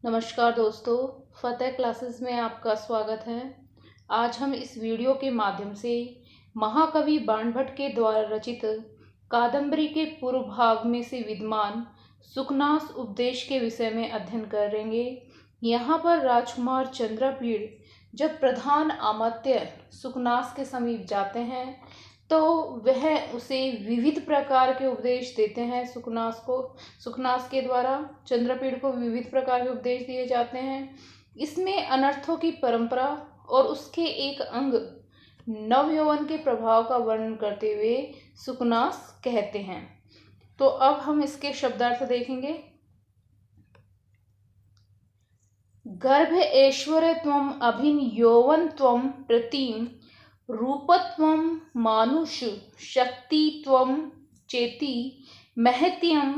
नमस्कार दोस्तों, फतेह क्लासेस में आपका स्वागत है। आज हम इस वीडियो के माध्यम से महाकवि बाणभट्ट के द्वारा रचित कादंबरी के पूर्व भाग में से विद्यमान सुखनास उपदेश के विषय में अध्ययन करेंगे। यहाँ पर राजकुमार चंद्रपीड़ जब प्रधान अमात्य सुखनास के समीप जाते हैं तो वह उसे विविध प्रकार के उपदेश देते हैं। सुखनास के द्वारा चंद्रपीड़ को विविध प्रकार के उपदेश दिए जाते हैं। इसमें अनर्थों की परंपरा और उसके एक अंग नवयौवन के प्रभाव का वर्णन करते हुए सुखनास कहते हैं। तो अब हम इसके शब्दार्थ देखेंगे। गर्भ ऐश्वर्य त्वम अभिन यौवन त्वम प्रतिम रूपत्वम मानुष शक्ति त्वम चेति महत्यम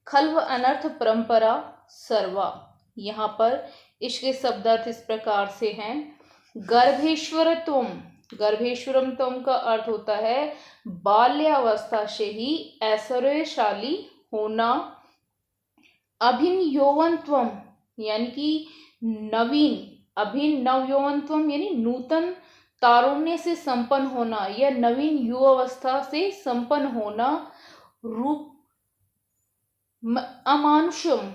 खल्व अनर्थ परंपरा सर्वा। यहाँ पर इसके शब्दार्थ इस प्रकार से हैं। गर्भेश्वरत्वम, गर्भेश्वरम त्वम का अर्थ होता है बाल्यावस्था से ही ऐश्वर्यशाली होना। अभिन यौवनत्वम यानी कि नवीन, अभिन नव यौवनत्वम यानी नूतन तारुण्य से संपन्न होना या नवीन युवावस्था से संपन्न होना। रूप अमानुषम,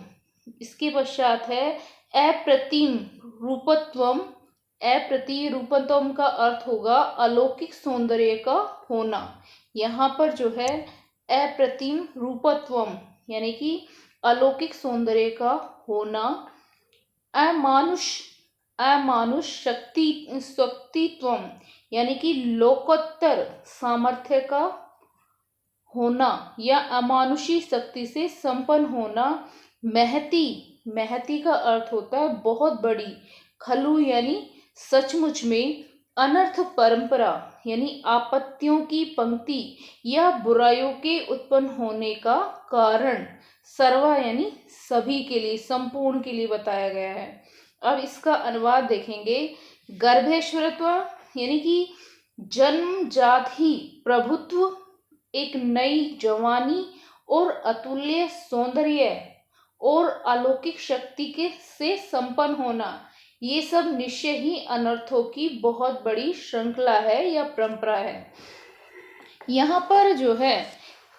इसके पश्चात है अप्रतिम रूपत्वम। अप्रति रूपत्वम का अर्थ होगा अलौकिक सौंदर्य का होना। यहाँ पर जो है अप्रतिम रूपत्वम यानी कि अलौकिक सौंदर्य का होना। अमानुष शक्तित्वम यानी कि लोकोत्तर सामर्थ्य का होना या अमानुषी शक्ति से संपन्न होना। महती का अर्थ होता है बहुत बड़ी। खलु यानी सचमुच में। अनर्थ परंपरा यानी आपत्तियों की पंक्ति या बुराइयों के उत्पन्न होने का कारण। सर्वा यानी सभी के लिए, संपूर्ण के लिए बताया गया है। अब इसका अनुवाद देखेंगे। गर्भेश्वरत्व यानी कि जन्मजात ही प्रभुत्व, एक नई जवानी और अतुल्य सौंदर्य और अलौकिक शक्ति के से संपन्न होना। ये सब निश्चय ही अनर्थों की बहुत बड़ी श्रृंखला है या परंपरा है। यहाँ पर जो है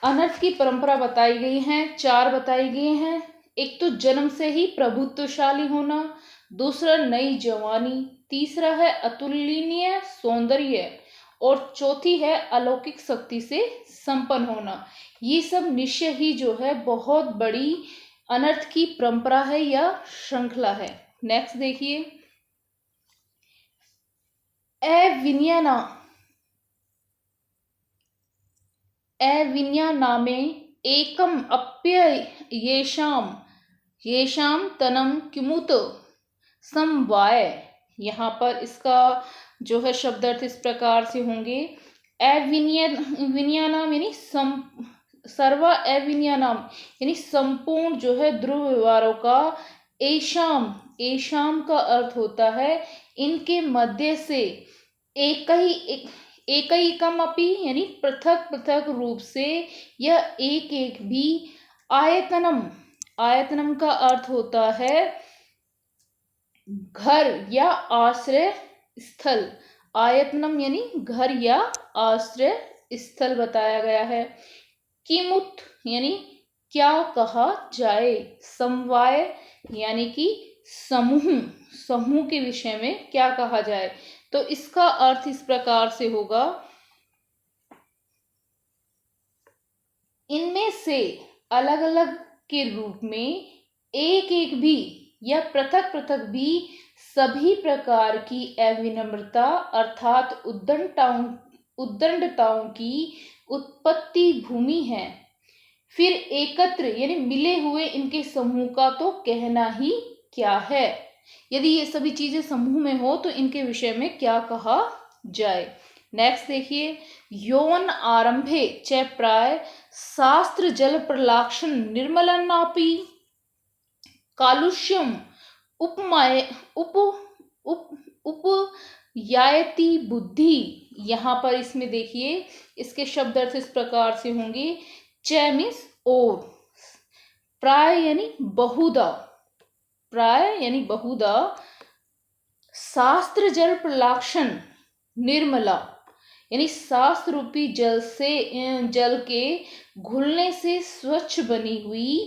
अनर्थ की परंपरा बताई गई है, 4 बताई गई हैं। एक तो जन्म से ही प्रभुत्वशाली होना, दूसरा नई जवानी, तीसरा है अतुलनीय सौंदर्य और चौथी है अलौकिक शक्ति से संपन्न होना। ये सब निश्चय ही जो है बहुत बड़ी अनर्थ की परंपरा है या श्रृंखला है। नेक्स्ट देखिए। अविन्यानामे एकम अप्य येषाम तनम किमुत समवाय। यहाँ पर इसका जो है शब्दार्थ इस प्रकार से होंगे। अविन्यानाम यानी सर्व अविन्यानाम यानी संपूर्ण जो है ध्रुव व्यवहारों का। एशाम का अर्थ होता है इनके मध्य से। एकैकम अपि यानी पृथक पृथक रूप से या एक एक भी। आयतनम का अर्थ होता है घर या आश्रय स्थल। आयतनम यानी घर या आश्रय स्थल बताया गया है। किमुत यानी क्या कहा जाए। समवाय यानी कि समूह के विषय में क्या कहा जाए। तो इसका अर्थ इस प्रकार से होगा, इनमें से अलग अलग के रूप में एक एक भी या पृथक पृथक भी सभी प्रकार की अविनम्रता अर्थात उद्दंडताओं की उत्पत्ति भूमि है। फिर एकत्र यानी मिले हुए इनके समूह का तो कहना ही क्या है। यदि ये सभी चीजें समूह में हो तो इनके विषय में क्या कहा जाए। नेक्स्ट देखिए। यौवन आरंभे च प्राय शास्त्र जल प्रलाक्षण निर्मलनापि कालुष्यम उपयायति बुद्धि। यहाँ पर इसमें देखिए इसके शब्द अर्थ इस प्रकार से होंगे। च मीन्स और, प्राय यानी बहुधा, प्राय यानी बहुधा, शास्त्र जल प्रलाक्षण निर्मला यानी शास्त्र रूपी जल के घुलने से स्वच्छ बनी हुई,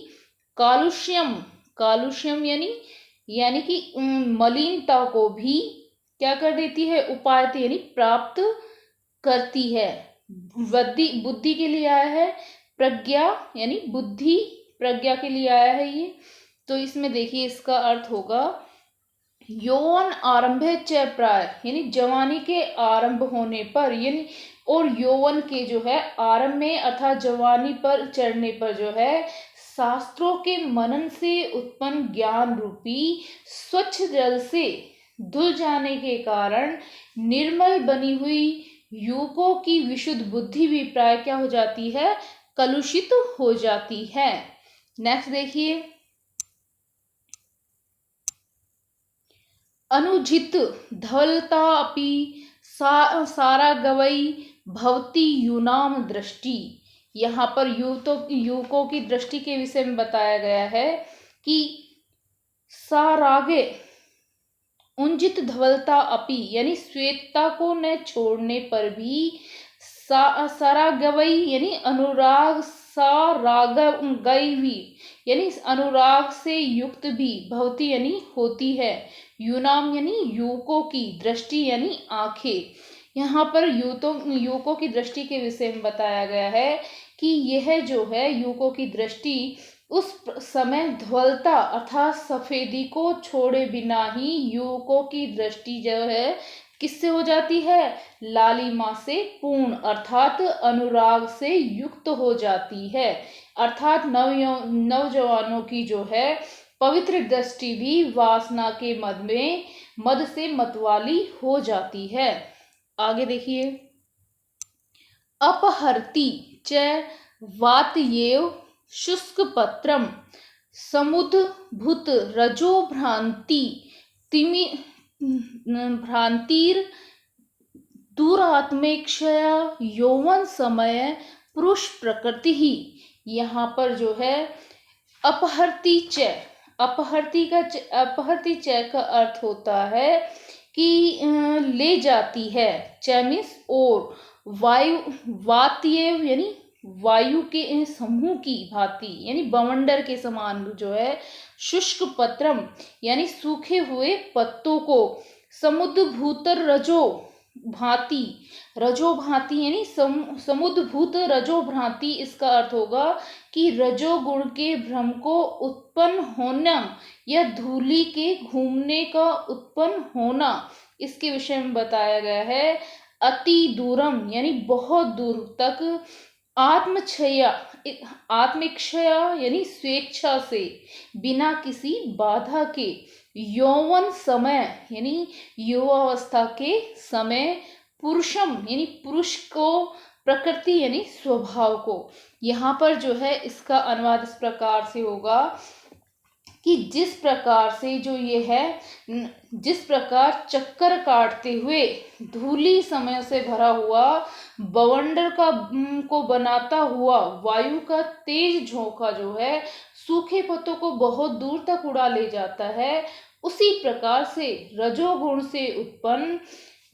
कालुष्यम, कालुष्यम यानी कि मलिनता को भी क्या कर देती है, उपायते यानी प्राप्त करती है। बुद्धि के लिए आया है, प्रज्ञा यानी बुद्धि, प्रज्ञा के लिए आया है ये। तो इसमें देखिए इसका अर्थ होगा यौवन आरंभे च प्राय यानी जवानी के आरंभ होने पर, यानी और यौवन के जो है आरंभ में अर्थात जवानी पर चढ़ने पर जो है शास्त्रों के मनन से उत्पन्न ज्ञान रूपी स्वच्छ जल से धुल जाने के कारण निर्मल बनी हुई युवकों की विशुद्ध बुद्धि भी प्राय क्या हो जाती है, कलुषित हो जाती है। नेक्स्ट देखिए, अनुजित धवलता अपि सारा गवई भवती यूनाम दृष्टि। यहाँ पर युवकों की दृष्टि के विषय में बताया गया है कि सारागे उंजित धवलता अपि यानी श्वेतता को न छोड़ने पर भी सारागवई यानी अनुराग, सारागवई यानी अनुराग से युक्त भी, भवती यानी होती है, यूनाम यानी युवकों की, दृष्टि यानी आंखें। यहाँ पर युवकों की दृष्टि के विषय में बताया गया है कि यह जो है युवकों की दृष्टि उस समय धवलता अर्थात सफेदी को छोड़े बिना ही युवकों की दृष्टि जो है किससे हो जाती है, लालिमा से पूर्ण अर्थात अनुराग से युक्त हो जाती है। अर्थात नौजवानों की जो है पवित्र दृष्टि भी वासना के मद से मतवाली हो जाती है। आगे देखिए, अपहरती च वातयेव शुष्क पत्रम समुद्भूत रजो भ्रांति तिमि भ्रांतिर दूरात्मेक्षया यौवन समय पुरुष प्रकृति ही। यहाँ पर जो है अपहरती च, अपहरती च का अर्थ होता है कि ले जाती है, च मीन्स और, वातयेव यानी वायु के समूह की भांति यानी बवंडर के समान जो है, शुष्क पत्रम यानी सूखे हुए पत्तों को, समुद्भूतर रजो भांति, रजो भांति यानी समुद्भूत रजो भांति, इसका अर्थ होगा कि रजोगुण के भ्रम को उत्पन्न होना या धूलि के घूमने का उत्पन्न होना, इसके विषय में बताया गया है। अति दूरम यानी बहुत दूर तक, आत्मिक्षया यानी स्वेच्छा से, बिना किसी बाधा के, यौवन समय यानी युवावस्था के समय, पुरुषम यानी पुरुष को, प्रकृति यानी स्वभाव को। यहाँ पर जो है इसका अनुवाद इस प्रकार से होगा कि जिस प्रकार से जो ये है, जिस प्रकार चक्कर काटते हुए धूली समय से भरा हुआ बवंडर को बनाता हुआ वायु का तेज झोंका जो है सूखे पत्तों को बहुत दूर तक उड़ा ले जाता है, उसी प्रकार से रजोगुण से उत्पन्न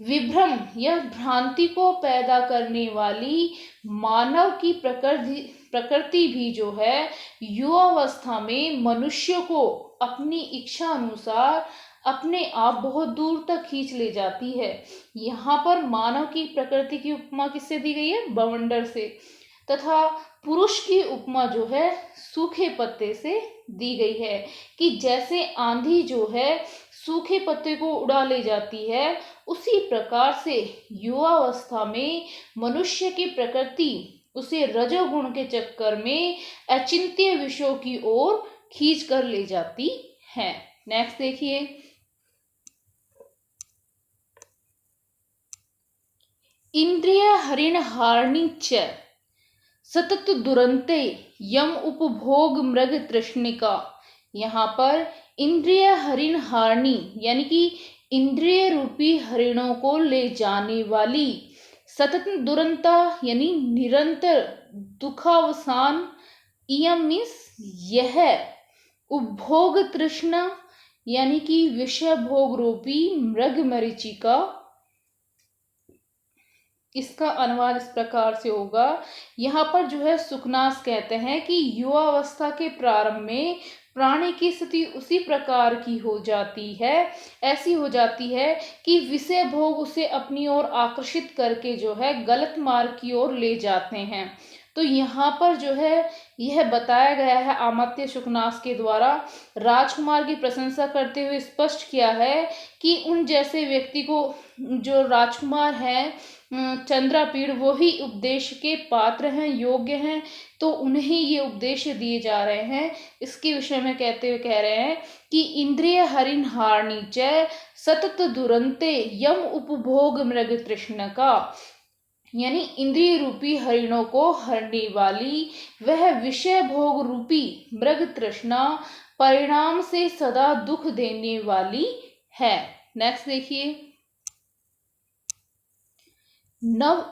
विभ्रम या भ्रांति को पैदा करने वाली मानव की प्रकृति भी जो है युवावस्था में मनुष्य को अपनी इच्छा अनुसार अपने आप बहुत दूर तक खींच ले जाती है। यहाँ पर मानव की प्रकृति की उपमा किससे दी गई है, बवंडर से, तथा पुरुष की उपमा जो है सूखे पत्ते से दी गई है कि जैसे आंधी जो है सूखे पत्ते को उड़ा ले जाती है, उसी प्रकार से युवावस्था में मनुष्य की प्रकृति उसे रजोगुण के चक्कर में अचिंत्य विषयों की ओर खींच कर ले जाती है। नेक्स्ट देखिए, इंद्रिय हरिण हारणी च सतत दुरंते यम उपभोग मृग तृष्णिका। यहाँ पर इंद्रिय हरिण हारणी यानी कि इंद्रिय रूपी हरिणों को ले जाने वाली, सतत दुरंता यानी निरंतर दुखावसान, इयम मीन्स यह, उपभोग तृष्णा यानी कि विषय भोग रूपी मृग मरीचिका। इसका अनुवाद इस प्रकार से होगा, यहाँ पर जो है सुखनास कहते हैं कि युवावस्था के प्रारंभ में प्राणी की स्थिति उसी प्रकार की हो जाती है, ऐसी हो जाती है कि विषय भोग उसे अपनी ओर आकर्षित करके जो है गलत मार्ग की ओर ले जाते हैं। तो यहाँ पर जो है यह बताया गया है अमात्य शुकनास के द्वारा, राजकुमार की प्रशंसा करते हुए स्पष्ट किया है कि उन जैसे व्यक्ति को, जो राजकुमार हैं चंद्रापीड़, वो ही उपदेश के पात्र हैं, योग्य हैं, तो उन्हें ये उपदेश दिए जा रहे हैं। इसके विषय में कहते हुए कह रहे हैं कि इंद्रिय हरिण हारणी च सतत दुरंते यम उपभोग मृग तृष्ण का, यानी इंद्रिय रूपी हरिणों को हरने वाली वह विषय भोग रूपी मृग तृष्णा परिणाम से सदा दुख देने वाली है। नेक्स्ट देखिए, नव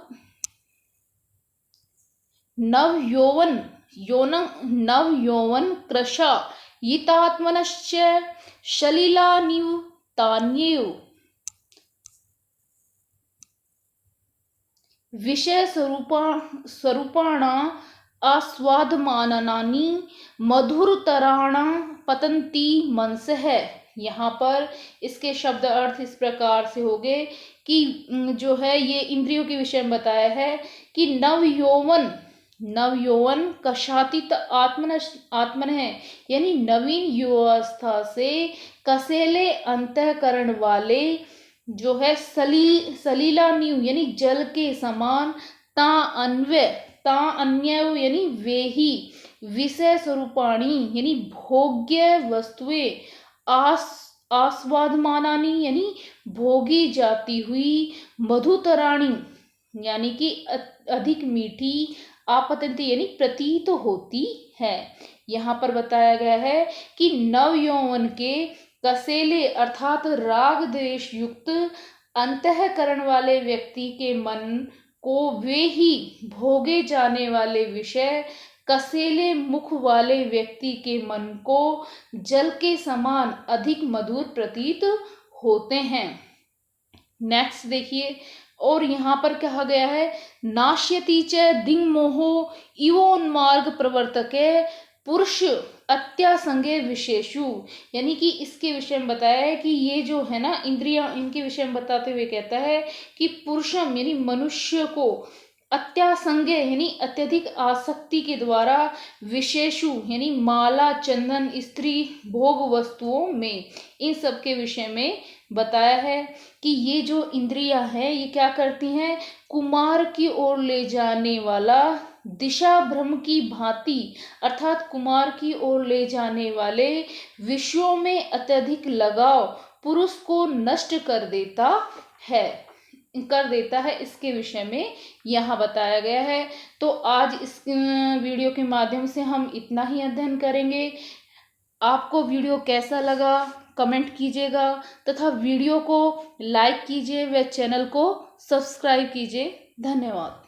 नव यौवन नव यौवन कृशा यितात्मनश्च शलिलानिव तान्येव विषय स्वरूपाणा आस्वादमानानि मधुरतराणा पतंती मनसः। यहाँ पर इसके शब्द अर्थ इस प्रकार से हो गए कि जो है ये इंद्रियों के विषय में बताया है कि नव यौवन कशातीत आत्मन है, यानी नवीन युवावस्था से कसेले अंतःकरण वाले जो है सलीला नीव यानी जल के समान, ता अन्य यानी वे ही, विषय स्वरूपाणी यानी भोग्य वस्तुएं, आस्वादमानानी यानी भोगी जाती हुई, मधुतराणी यानी कि अधिक मीठी, आपतंती यानी प्रतीत होती है। यहाँ पर बताया गया है कि नव यौवन के कसेले अर्थात राग द्वेष युक्त अंतःकरण वाले व्यक्ति के मन को वे ही भोगे जाने वाले विषय कसेले मुख वाले व्यक्ति के मन को जल के समान अधिक मधुर प्रतीत होते हैं। नेक्स्ट देखिए, और यहाँ पर कहा गया है नाश्यति च दिंग मोहो इवोन्मार्ग प्रवर्तके पुरुष अत्यासंगे विशेषु, यानी कि इसके विषय में बताया है कि ये जो है ना इंद्रियां, इनके विषय में बताते हुए कहता है कि पुरुषम यानी मनुष्य को अत्यासंगे यानी अत्यधिक आसक्ति के द्वारा, विशेषु यानी माला चंदन स्त्री भोग वस्तुओं में, इन सब के विषय में बताया है कि ये जो इंद्रियां हैं ये क्या करती हैं, कुमार की ओर ले जाने वाला दिशा भ्रम की भांति अर्थात कुमार की ओर ले जाने वाले विषयों में अत्यधिक लगाव पुरुष को नष्ट कर देता है, इसके विषय में यहाँ बताया गया है। तो आज इस वीडियो के माध्यम से हम इतना ही अध्ययन करेंगे। आपको वीडियो कैसा लगा कमेंट कीजिएगा, तथा वीडियो को लाइक कीजिए व चैनल को सब्सक्राइब कीजिए। धन्यवाद।